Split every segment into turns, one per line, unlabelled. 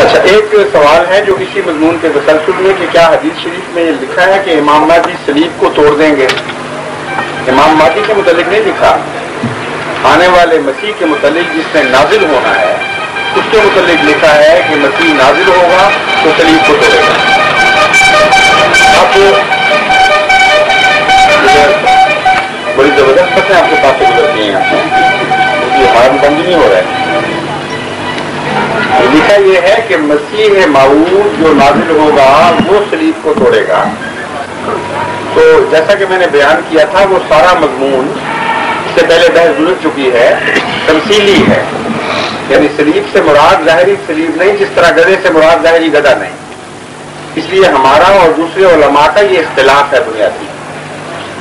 اچھا، ایک سوال ہے جو اسی مضمون کے تسلسل میں کہ کیا حدیث شریف میں یہ لکھا ہے کہ امام مہدی صلیب کو توڑ دیں گے؟ امام مہدی کے متعلق نہیں لکھا، آنے والے مسیح کے متعلق جس نے نازل ہونا ہے اس کے متعلق لکھا ہے کہ مسیح نازل ہوگا تو صلیب کو توڑے گا۔ آپ بڑی زبردست باتیں آپ کے پاس سے گزرتی ہیں، یہ ہمارا بند نہیں ہو رہا ہے۔ لکھا یہ ہے کہ مسیح موعود جو نازل ہوگا وہ صلیب کو توڑے گا۔ تو جیسا کہ میں نے بیان کیا تھا وہ سارا مضمون اس سے پہلے بحث گزر چکی ہے، تمثیلی ہے، یعنی صلیب سے مراد ظاہری صلیب نہیں، جس طرح گدھے سے مراد ظاہری گدھا نہیں۔ اس لیے ہمارا اور دوسرے علماء کا یہ اختلاف ہے بنیادی۔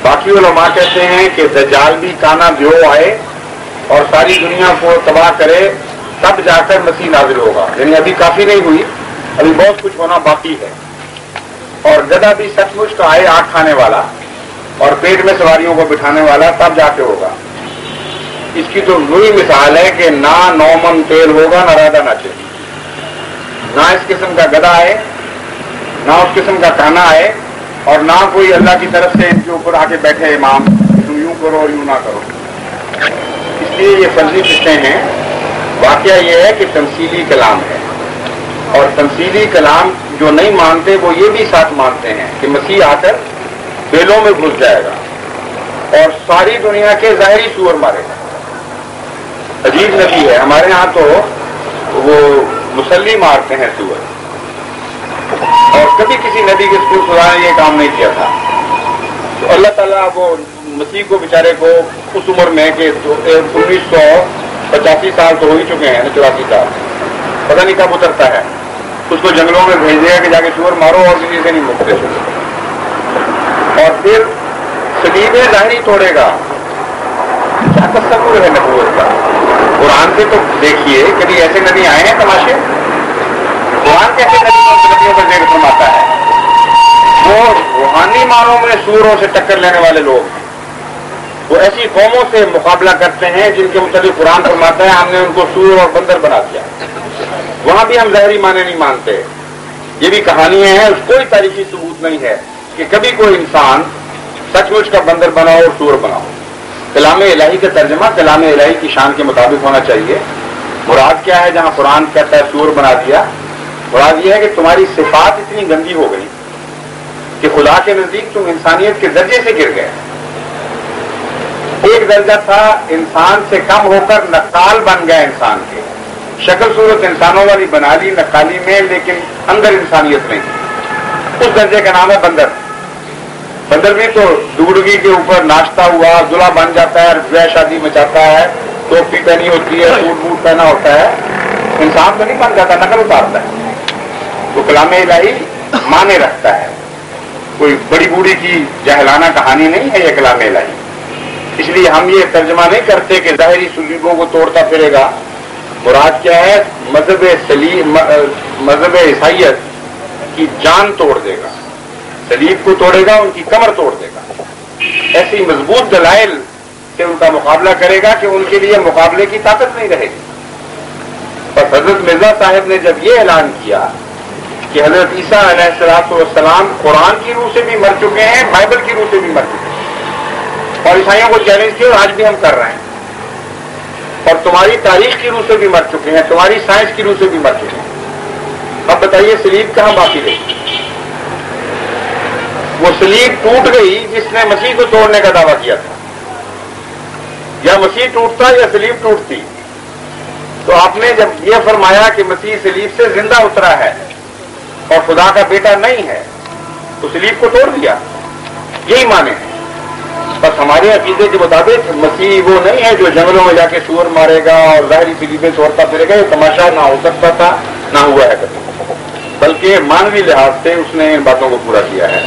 باقی علماء کہتے ہیں کہ دجال بھی کانا دیو آئے اور ساری دنیا کو تباہ کرے تب جا کر مسیح نازل ہوگا، یعنی ابھی کافی نہیں ہوئی، ابھی بہت کچھ ہونا باقی ہے۔ اور گدھا بھی سچ مچ کا آئے آگ کھانے والا اور پیٹ میں سواریوں کو بٹھانے والا تب جا کے ہوگا۔ اس کی تو وہی مثال ہے کہ نہ 9 من تیل ہوگا نہ رادہ ناچے، نہ اس قسم کا گدھا آئے نہ اس قسم کا کانا آئے اور نہ کوئی اللہ کی طرف سے ان کے اوپر آ کے بیٹھے امام تم یوں کرو اور یوں نہ کرو۔ اس لیے یہ فرضی قصے ہیں۔ واقعہ یہ ہے کہ تمثیلی کلام ہے، اور تمثیلی کلام جو نہیں مانتے وہ یہ بھی ساتھ مانتے ہیں کہ مسیح آ کر بیلوں میں گھس جائے گا اور ساری دنیا کے ظاہری سور مارے گا۔ عجیب نبی ہے، ہمارے ہاں تو وہ مسلی مارتے ہیں سور، اور کبھی کسی نبی کے سکول خدا نے یہ کام نہیں کیا تھا۔ تو اللہ تعالیٰ وہ مسیح کو بیچارے کو اس عمر میں کہ 1985 سال تو ہو ہی چکے ہیں، 84 سال، پتہ نہیں کب اترتا ہے، اس کو جنگلوں میں بھیج دیا کہ جا کے سور مارو اور کسی سے نہیں مکتے، اور پھر صلیب ظاہری توڑے گا۔ کیا تصور ہے نبوت کا؟ قرآن سے تو دیکھیے کبھی ایسے نبی آئے ہیں تماشے؟ قرآن کیسے نبیوں پر ذکر فرماتا ہے؟ وہ روحانی معنوں میں سوروں سے ٹکر لینے والے لوگ ہیں، وہ ایسی قوموں سے مقابلہ کرتے ہیں جن کے متعلق قرآن فرماتا ہے ہم نے ان کو سور اور بندر بنا دیا۔ وہاں بھی ہم ظاہری معنی نہیں مانتے، یہ بھی کہانیاں ہیں، اس کوئی تاریخی ثبوت نہیں ہے کہ کبھی کوئی انسان سچ مچ کا بندر بناؤ اور سور بناؤ۔ کلام الہی کا ترجمہ کلام الہی کی شان کے مطابق ہونا چاہیے۔ مراد کیا ہے جہاں قرآن کہتا ہے سور بنا دیا؟ مراد یہ ہے کہ تمہاری صفات اتنی گندی ہو گئی کہ خدا کے نزدیک تم انسانیت کے درجے سے گر گئے۔ ایک درجہ تھا انسان سے کم ہو کر نقال بن گئے، انسان کے شکل صورت انسانوں والی بنا لی نقالی میں، لیکن اندر انسانیت نہیں۔ اس درجے کا نام ہے بندر۔ بندر بھی تو دگڑگی کے اوپر ناشتا ہوا دلہا بن جاتا ہے، بیاہ شادی مچاتا ہے، ٹوپی پہنی ہوتی ہے، سوٹ بوٹ پہنا ہوتا ہے، انسان تو نہیں بن جاتا، نقل اتارتا ہے۔ تو کلام الہی معنی رکھتا ہے، کوئی بڑی بوڑھی کی جاہلانہ کہانی نہیں ہے یہ کلام الہی۔ اس لیے ہم یہ ترجمہ نہیں کرتے کہ ظاہری صلیبوں کو توڑتا پھرے گا۔ مراد کیا ہے؟ مذہب عیسائیت کی جان توڑ دے گا، صلیب کو توڑے گا، ان کی کمر توڑ دے گا۔ ایسی مضبوط دلائل سے ان کا مقابلہ کرے گا کہ ان کے لیے مقابلے کی طاقت نہیں رہے گی۔ اور حضرت مرزا صاحب نے جب یہ اعلان کیا کہ حضرت عیسیٰ علیہ السلام قرآن کی روح سے بھی مر چکے ہیں، بائبل کی روح سے بھی مر چکے ہیں، اور عیسائیوں کو چیلنج کیا اور آج بھی ہم کر رہے ہیں، اور تمہاری تاریخ کی روح سے بھی مر چکے ہیں، تمہاری سائنس کی روح سے بھی مر چکے ہیں، اب بتائیے صلیب کہاں باقی رہی؟ وہ صلیب ٹوٹ گئی جس نے مسیح کو توڑنے کا دعویٰ کیا تھا، یا مسیح ٹوٹتا یا صلیب ٹوٹتی؟ تو آپ نے جب یہ فرمایا کہ مسیح صلیب سے زندہ اترا ہے اور خدا کا بیٹا نہیں ہے تو صلیب کو توڑ دیا، یہی معنی ہے۔ بس ہمارے عقیدے کے مطابق مسیح وہ نہیں ہے جو جنگلوں میں جا کے سور مارے گا اور ظاہری صلیبیں توڑتا پھرے گا، یہ تماشا نہ ہو سکتا تھا، نہ ہوا ہے کبھی، بلکہ مانوی لحاظ سے اس نے ان باتوں کو پورا کیا ہے۔